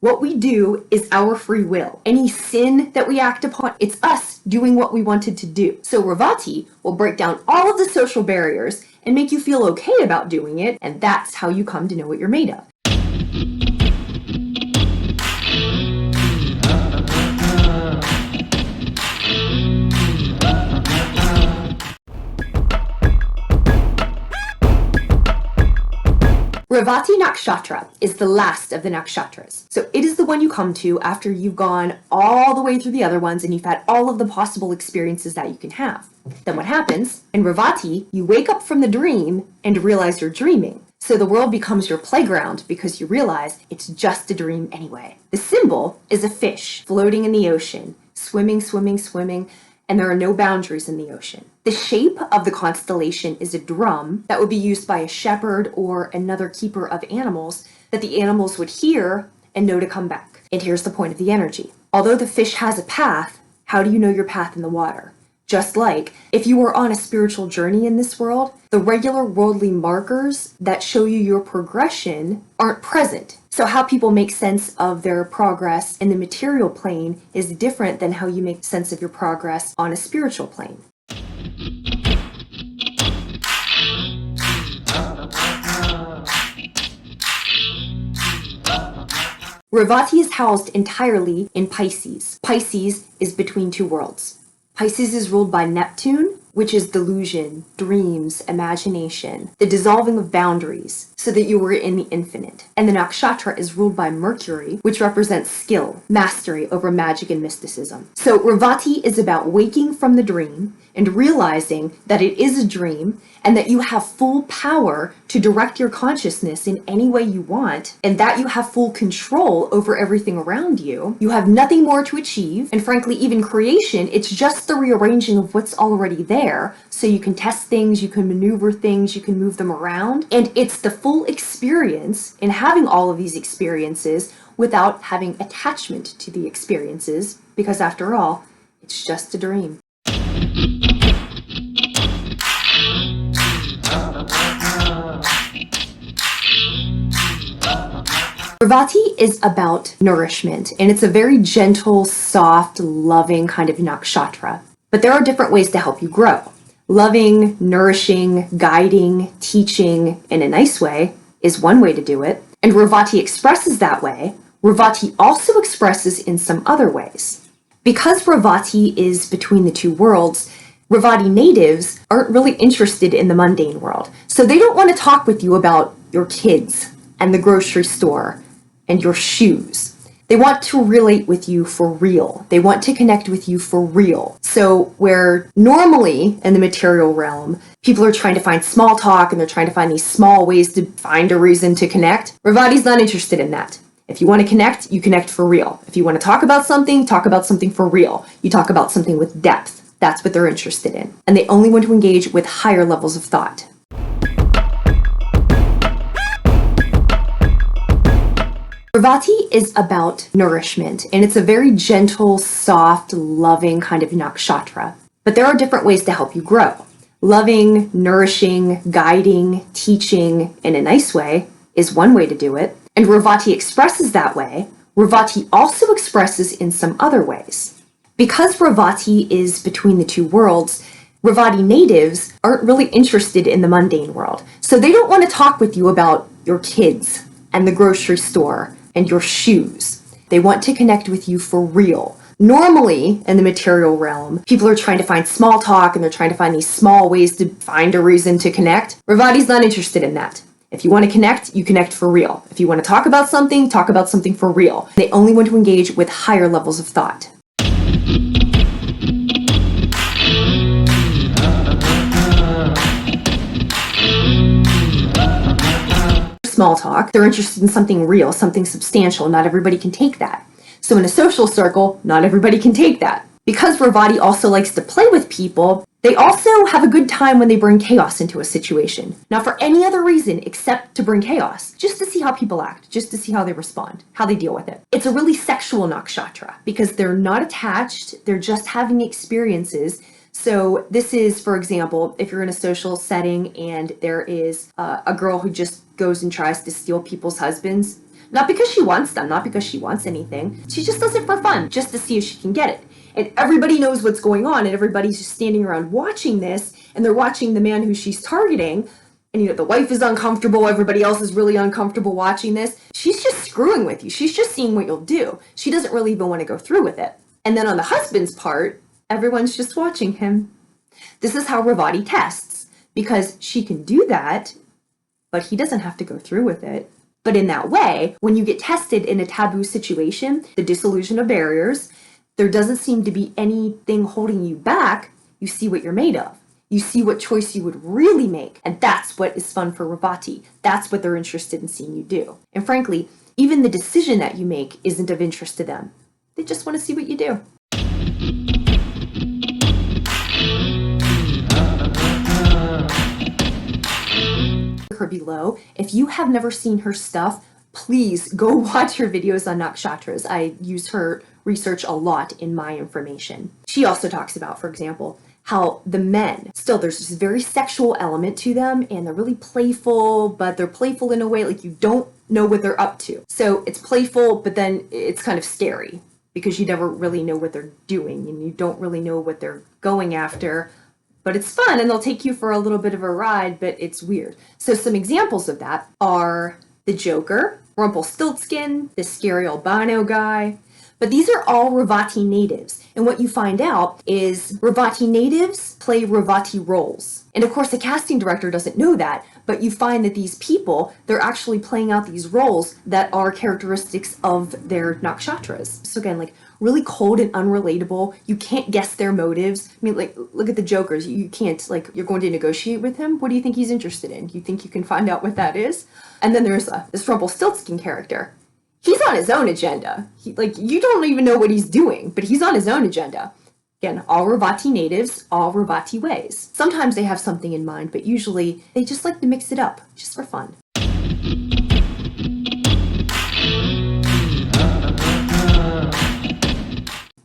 What we do is our free will. Any sin that we act upon, it's us doing what we wanted to do. So REVATI will break down all of the social barriers and make you feel okay about doing it, and that's how you come to know what you're made of. REVATI Nakshatra is the last of the nakshatras. So it is the one you come to after you've gone all the way through the other ones and you've had all of the possible experiences that you can have. Then what happens? In REVATI, you wake up from the dream and realize you're dreaming. So the world becomes your playground because you realize it's just a dream anyway. The symbol is a fish floating in the ocean, swimming, swimming, swimming, and there are no boundaries in the ocean. The shape of the constellation is a drum that would be used by a shepherd or another keeper of animals that the animals would hear and know to come back. And here's the point of the energy. Although the fish has a path, how do you know your path in the water? Just like if you were on a spiritual journey in this world, the regular worldly markers that show you your progression aren't present. So how people make sense of their progress in the material plane is different than how you make sense of your progress on a spiritual plane. REVATI is housed entirely in Pisces. Pisces is between two worlds. Pisces is ruled by Neptune, which is delusion, dreams, imagination, the dissolving of boundaries, so that you were in the infinite. And the nakshatra is ruled by Mercury, which represents skill, mastery over magic and mysticism. So REVATI is about waking from the dream and realizing that it is a dream and that you have full power to direct your consciousness in any way you want, and that you have full control over everything around you. You have nothing more to achieve, and frankly, even creation, it's just the rearranging of what's already there, so you can test things, you can maneuver things, you can move them around, and it's the full experience in having all of these experiences without having attachment to the experiences, because after all, it's just a dream. REVATI is about nourishment, and it's a very gentle, soft, loving kind of nakshatra. But there are different ways to help you grow. Loving, nourishing, guiding, teaching in a nice way is one way to do it. And REVATI expresses that way. REVATI also expresses in some other ways. Because REVATI is between the two worlds, REVATI natives aren't really interested in the mundane world. So they don't want to talk with you about your kids and the grocery store and your shoes. They want to relate with you for real. They want to connect with you for real. So where normally in the material realm, people are trying to find small talk and they're trying to find these small ways to find a reason to connect, REVATI's not interested in that. If you want to connect, you connect for real. If you want to talk about something for real. You talk about something with depth. That's what they're interested in. And they only want to engage with higher levels of thought. REVATI is about nourishment, and it's a very gentle, soft, loving kind of nakshatra. But there are different ways to help you grow. Loving, nourishing, guiding, teaching in a nice way is one way to do it. And REVATI expresses that way. REVATI also expresses in some other ways. Because REVATI is between the two worlds, REVATI natives aren't really interested in the mundane world. So they don't want to talk with you about your kids and the grocery store and your shoes. They want to connect with you for real. Normally, in the material realm, people are trying to find small talk and they're trying to find these small ways to find a reason to connect. REVATI's not interested in that. If you want to connect, you connect for real. If you want to talk about something for real. They only want to engage with higher levels of thought. Small talk, they're interested in something real, something substantial. Not everybody can take that. So in a social circle, not everybody can take that. Because REVATI also likes to play with people, they also have a good time when they bring chaos into a situation. Not for any other reason except to bring chaos, just to see how people act, just to see how they respond, how they deal with it. It's a really sexual nakshatra because they're not attached, they're just having experiences. So this is, for example, if you're in a social setting and there is a girl who just goes and tries to steal people's husbands, Not because she wants them, not because she wants anything. She just does it for fun, just to see if she can get it. And everybody knows what's going on, and everybody's just standing around watching this, and they're watching the man who she's targeting. And the wife is uncomfortable, everybody else is really uncomfortable watching this. She's just screwing with you. She's just seeing what you'll do. She doesn't really even want to go through with it. And then on the husband's part, everyone's just watching him. This is how REVATI tests, because she can do that, but he doesn't have to go through with it. But in that way, when you get tested in a taboo situation, the dissolution of barriers, there doesn't seem to be anything holding you back. You see what you're made of. You see what choice you would really make. And that's what is fun for REVATI. That's what they're interested in seeing you do. And frankly, even the decision that you make isn't of interest to them. They just want to see what you do. Her below. If you have never seen her stuff, please go watch her videos on nakshatras. I use her research a lot in my information. She also talks about, for example, how the men, still there's this very sexual element to them, and they're really playful, but they're playful in a way like you don't know what they're up to. So it's playful, but then it's kind of scary because you never really know what they're doing and you don't really know what they're going after. But it's fun, and they'll take you for a little bit of a ride, but it's weird. So some examples of that are the Joker, Rumpelstiltskin, the scary albino guy. But these are all REVATI natives. And what you find out is REVATI natives play REVATI roles. And of course, the casting director doesn't know that, but you find that these people, they're actually playing out these roles that are characteristics of their nakshatras. So again, like really cold and unrelatable. You can't guess their motives. I mean, like, look at the Jokers. You can't, like, you're going to negotiate with him. What do you think he's interested in? You think you can find out what that is? And then there's this Rumpelstiltskin character. He's on his own agenda. You don't even know what he's doing, but he's on his own agenda. Again, all REVATI natives, all REVATI ways. Sometimes they have something in mind, but usually they just like to mix it up, just for fun.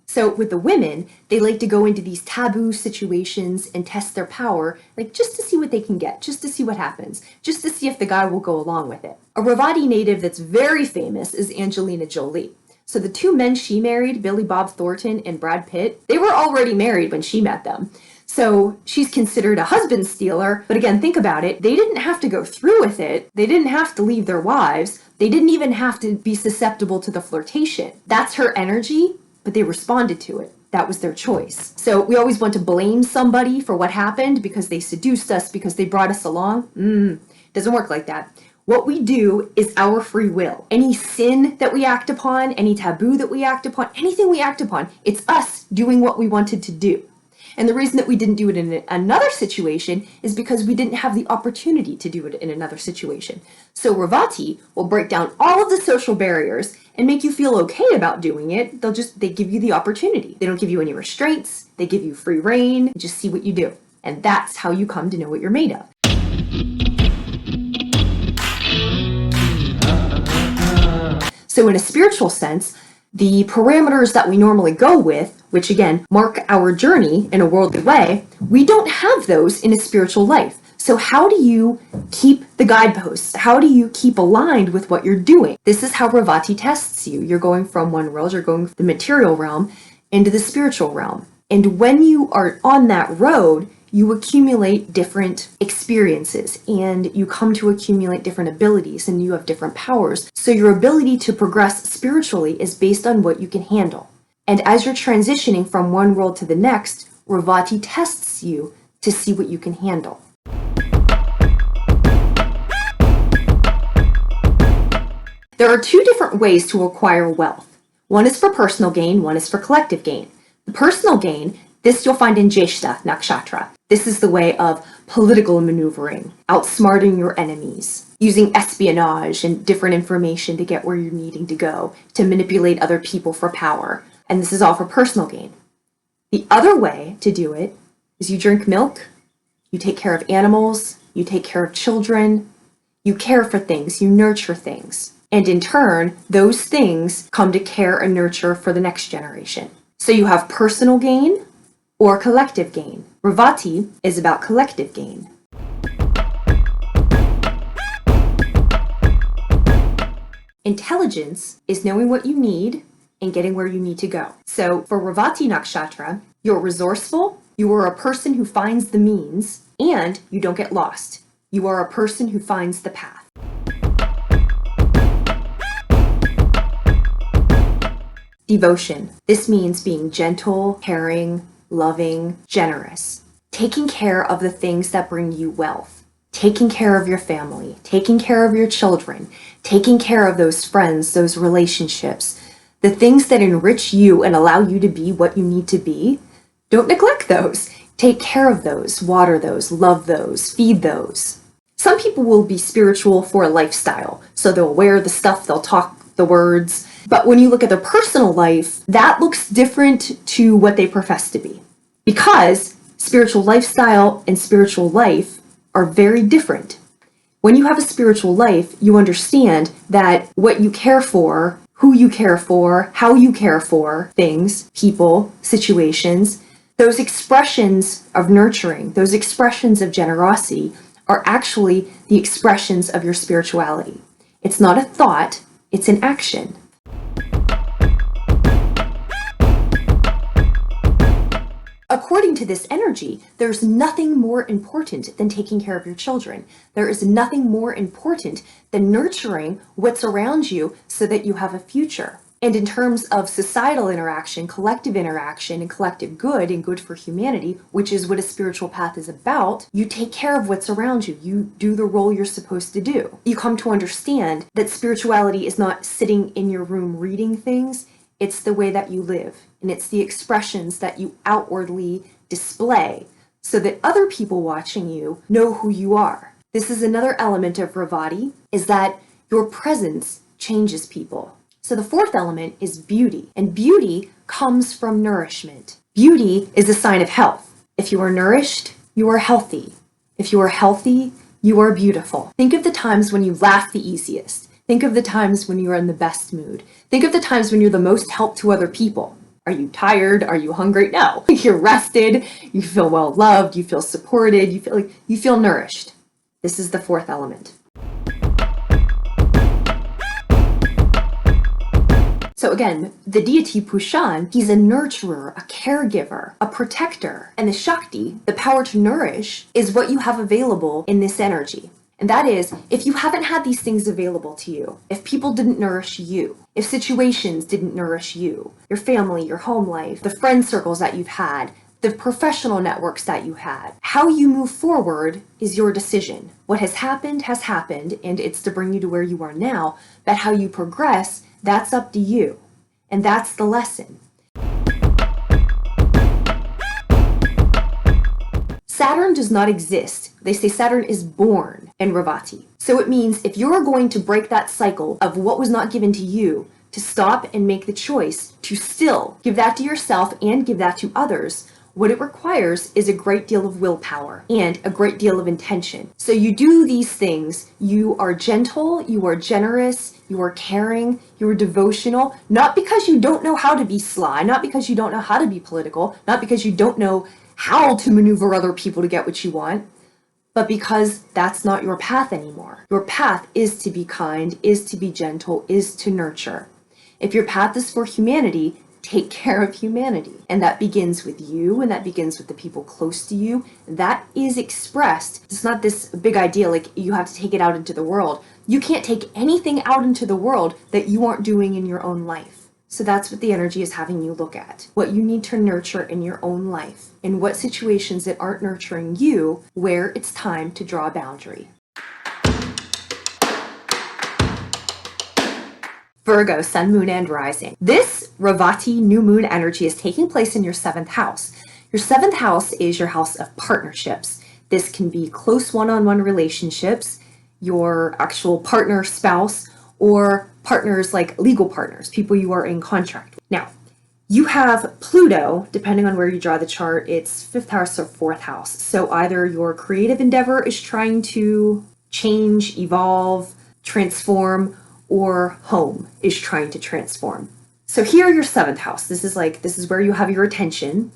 So with the women, they like to go into these taboo situations and test their power, like just to see what they can get, just to see what happens, just to see if the guy will go along with it. A REVATI native that's very famous is Angelina Jolie. So the two men she married, Billy Bob Thornton and Brad Pitt, they were already married when she met them. So she's considered a husband stealer, but again, think about it. They didn't have to go through with it. They didn't have to leave their wives. They didn't even have to be susceptible to the flirtation. That's her energy, but they responded to it. That was their choice. So we always want to blame somebody for what happened because they seduced us, because they brought us along. Doesn't work like that. What we do is our free will. Any sin that we act upon, any taboo that we act upon, anything we act upon, it's us doing what we wanted to do. And the reason that we didn't do it in another situation is because we didn't have the opportunity to do it in another situation. So REVATI will break down all of the social barriers and make you feel okay about doing it. They give you the opportunity. They don't give you any restraints. They give you free reign. Just see what you do. And that's how you come to know what you're made of. So in a spiritual sense, the parameters that we normally go with, which again, mark our journey in a worldly way, we don't have those in a spiritual life. So how do you keep the guideposts? How do you keep aligned with what you're doing? This is how REVATI tests you. You're going from one world, you're going from the material realm into the spiritual realm. And when you are on that road, you accumulate different experiences and you come to accumulate different abilities and you have different powers. So your ability to progress spiritually is based on what you can handle. And as you're transitioning from one world to the next, REVATI tests you to see what you can handle. There are two different ways to acquire wealth. One is for personal gain, one is for collective gain. The personal gain, this you'll find in Jyeshta Nakshatra. This is the way of political maneuvering, outsmarting your enemies, using espionage and different information to get where you're needing to go, to manipulate other people for power. And this is all for personal gain. The other way to do it is you drink milk, you take care of animals, you take care of children, you care for things, you nurture things. And in turn, those things come to care and nurture for the next generation. So you have personal gain or collective gain. REVATI is about collective gain. Intelligence is knowing what you need and getting where you need to go. So for REVATI Nakshatra, you're resourceful, you are a person who finds the means, and you don't get lost. You are a person who finds the path. Devotion. This means being gentle, caring, loving, generous. Taking care of the things that bring you wealth. Taking care of your family. Taking care of your children. Taking care of those friends, those relationships. The things that enrich you and allow you to be what you need to be. Don't neglect those. Take care of those, water those, love those, feed those. Some people will be spiritual for a lifestyle. So they'll wear the stuff, they'll talk the words. But when you look at their personal life, that looks different to what they profess to be. Because spiritual lifestyle and spiritual life are very different. When you have a spiritual life, you understand that what you care for, who you care for, how you care for things, people, situations, those expressions of nurturing, those expressions of generosity are actually the expressions of your spirituality. It's not a thought, it's an action. According to this energy, there's nothing more important than taking care of your children. There is nothing more important than nurturing what's around you so that you have a future. And in terms of societal interaction, and collective good and good for humanity, which is what a spiritual path is about, you take care of what's around you. You do the role you're supposed to do. You come to understand that spirituality is not sitting in your room reading things. It's the way that you live, and it's the expressions that you outwardly display so that other people watching you know who you are. This is another element of REVATI, is that your presence changes people. So the fourth element is beauty, and beauty comes from nourishment. Beauty is a sign of health. If you are nourished, you are healthy. If you are healthy, you are beautiful. Think of the times when you laugh the easiest. Think of the times when you are in the best mood. Think of the times when you're the most help to other people. Are you tired? Are you hungry? No. You're rested. You feel well loved. You feel supported. You feel nourished. This is the fourth element. So again, the deity Pushan, he's a nurturer, a caregiver, a protector. And the Shakti, the power to nourish, is what you have available in this energy. And that is, if you haven't had these things available to you, if people didn't nourish you, if situations didn't nourish you, your family, your home life, the friend circles that you've had, the professional networks that you had, how you move forward is your decision. What has happened, and it's to bring you to where you are now, but how you progress, that's up to you. And that's the lesson. Saturn does not exist. They say Saturn is born in REVATI. So it means if you're going to break that cycle of what was not given to you, to stop and make the choice to still give that to yourself and give that to others, what it requires is a great deal of willpower and a great deal of intention. So you do these things. You are gentle, you are generous, you are caring, you are devotional, not because you don't know how to be sly, not because you don't know how to be political, not because you don't know how to maneuver other people to get what you want, but because that's not your path anymore. Your path is to be kind, is to be gentle, is to nurture. If your path is for humanity, take care of humanity. And that begins with you, and that begins with the people close to you. That is expressed. It's not this big idea like you have to take it out into the world. You can't take anything out into the world that you aren't doing in your own life. So that's what the energy is having you look at. What you need to nurture in your own life, and what situations that aren't nurturing you, where it's time to draw a boundary. Virgo, Sun, Moon, and Rising. This REVATI new moon energy is taking place in your 7th house. Your 7th house is your house of partnerships. This can be close one-on-one relationships, your actual partner, spouse, or partners like legal partners, people you are in contract with. Now, you have Pluto, depending on where you draw the chart, it's 5th house or 4th house. So either your creative endeavor is trying to change, evolve, transform, or home is trying to transform. So here, your 7th house, this is where you have your attention,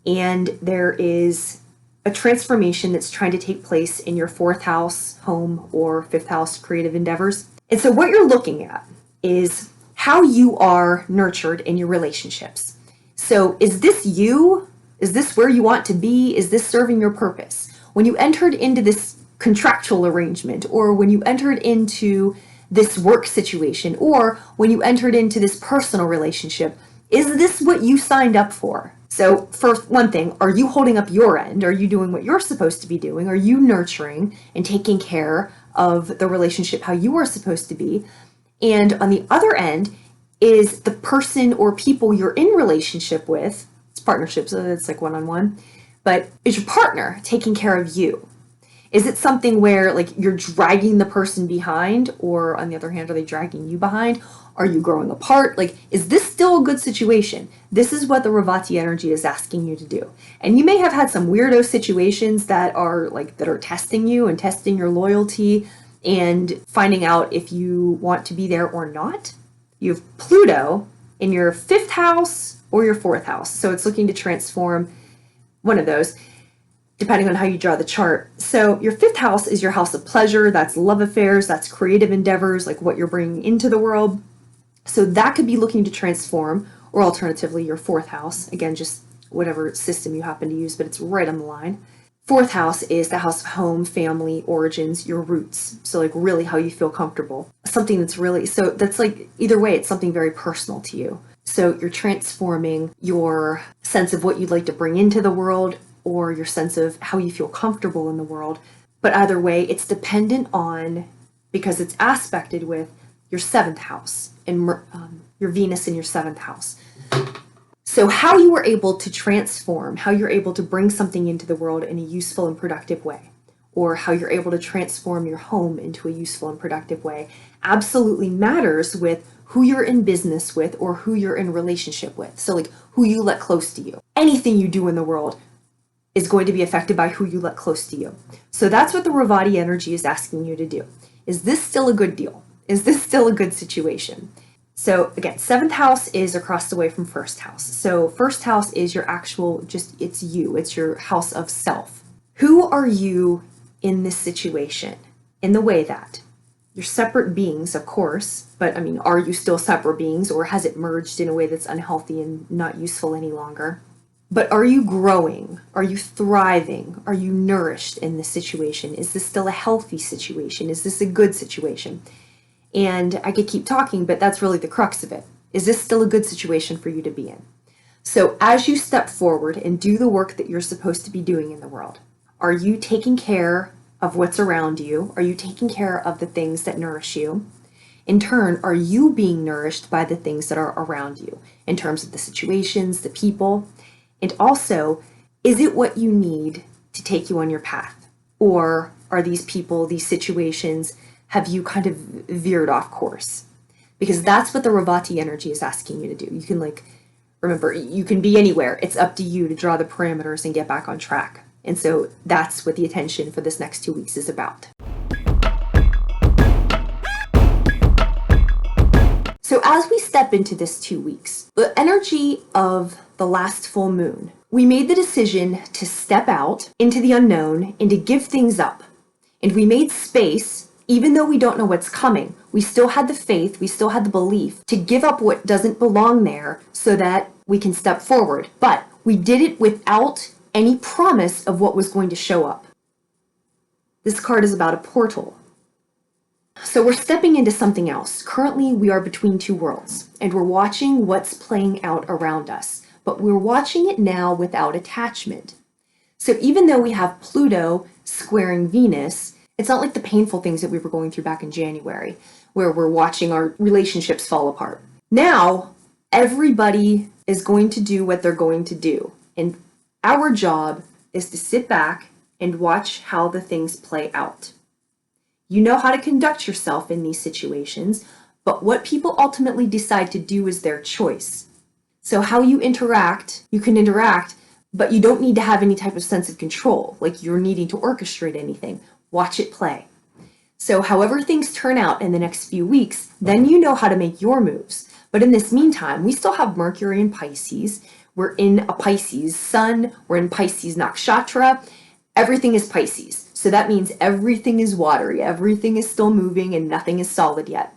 and there is a transformation that's trying to take place in your 4th house, home, or 5th house creative endeavors. And so what you're looking at is how you are nurtured in your relationships. So is this you? Is this where you want to be? Is this serving your purpose? When you entered into this contractual arrangement, or when you entered into this work situation, or when you entered into this personal relationship, is this what you signed up for? So for one thing, are you holding up your end? Are you doing what you're supposed to be doing? Are you nurturing and taking care of the relationship how you are supposed to be? And on the other end, is the person or people you're in relationship with, it's partnerships, so it's like one-on-one, but is your partner taking care of you? Is it something where like you're dragging the person behind, or on the other hand, are they dragging you behind? Are you growing apart? Like, is this still a good situation? This is what the REVATI energy is asking you to do. And you may have had some weirdo situations that are testing you and testing your loyalty and finding out if you want to be there or not. You have Pluto in your 5th house or your 4th house. So it's looking to transform one of those, depending on how you draw the chart. So your 5th house is your house of pleasure. That's love affairs. That's creative endeavors, like what you're bringing into the world. So that could be looking to transform, or alternatively your 4th house. Again, just whatever system you happen to use, but it's right on the line. 4th house is the house of home, family, origins, your roots. So like really how you feel comfortable. Something that's really, so that's like, either way, it's something very personal to you. So you're transforming your sense of what you'd like to bring into the world, or your sense of how you feel comfortable in the world. But either way, it's dependent on, because it's aspected with your 7th house and your Venus in your 7th house. So how you were able to transform, how you're able to bring something into the world in a useful and productive way, or how you're able to transform your home into a useful and productive way, absolutely matters with who you're in business with or who you're in relationship with. So like who you let close to you. Anything you do in the world is going to be affected by who you let close to you. So that's what the REVATI energy is asking you to do. Is this still a good deal? Is this still a good situation? So again, 7th house is across the way from 1st house. So 1st house is your actual, just it's you, it's your house of self. Who are you in this situation? In the way that you're separate beings, of course, but I mean, are you still separate beings, or has it merged in a way that's unhealthy and not useful any longer? But are you growing? Are you thriving? Are you nourished in this situation? Is this still a healthy situation? Is this a good situation? And I could keep talking, but that's really the crux of it. Is this still a good situation for you to be in? So as you step forward and do the work that you're supposed to be doing in the world, are you taking care of what's around you? Are you taking care of the things that nourish you? In turn, are you being nourished by the things that are around you in terms of the situations, the people? And also, is it what you need to take you on your path? Or are these people, these situations, have you kind of veered off course? Because that's what the REVATI energy is asking you to do. You can remember, you can be anywhere. It's up to you to draw the parameters and get back on track. And so that's what the attention for this next 2 weeks is about. So as we step into this 2 weeks, the energy of the last full moon, we made the decision to step out into the unknown and to give things up. And we made space. Even though we don't know what's coming, we still had the faith, we still had the belief to give up what doesn't belong there so that we can step forward. But we did it without any promise of what was going to show up. This card is about a portal. So we're stepping into something else. Currently, we are between two worlds, and we're watching what's playing out around us. But we're watching it now without attachment. So even though we have Pluto squaring Venus, it's not like the painful things that we were going through back in January, where we're watching our relationships fall apart. Now, everybody is going to do what they're going to do. And our job is to sit back and watch how the things play out. You know how to conduct yourself in these situations, but what people ultimately decide to do is their choice. So how you interact, you can interact, but you don't need to have any type of sense of control, like you're needing to orchestrate anything. Watch it play. So however things turn out in the next few weeks, then you know how to make your moves. But in this meantime, we still have Mercury in Pisces. We're in a Pisces sun. We're in Pisces Nakshatra. Everything is Pisces. So that means everything is watery. Everything is still moving and nothing is solid yet.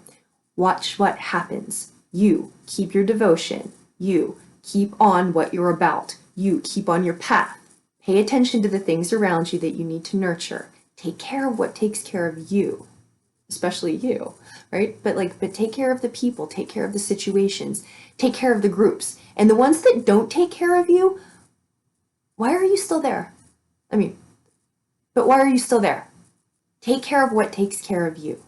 Watch what happens. You keep your devotion. You keep on what you're about. You keep on your path. Pay attention to the things around you that you need to nurture. Take care of what takes care of you, especially you, right? But take care of the people, take care of the situations, take care of the groups. And the ones that don't take care of you, why are you still there? But why are you still there? Take care of what takes care of you.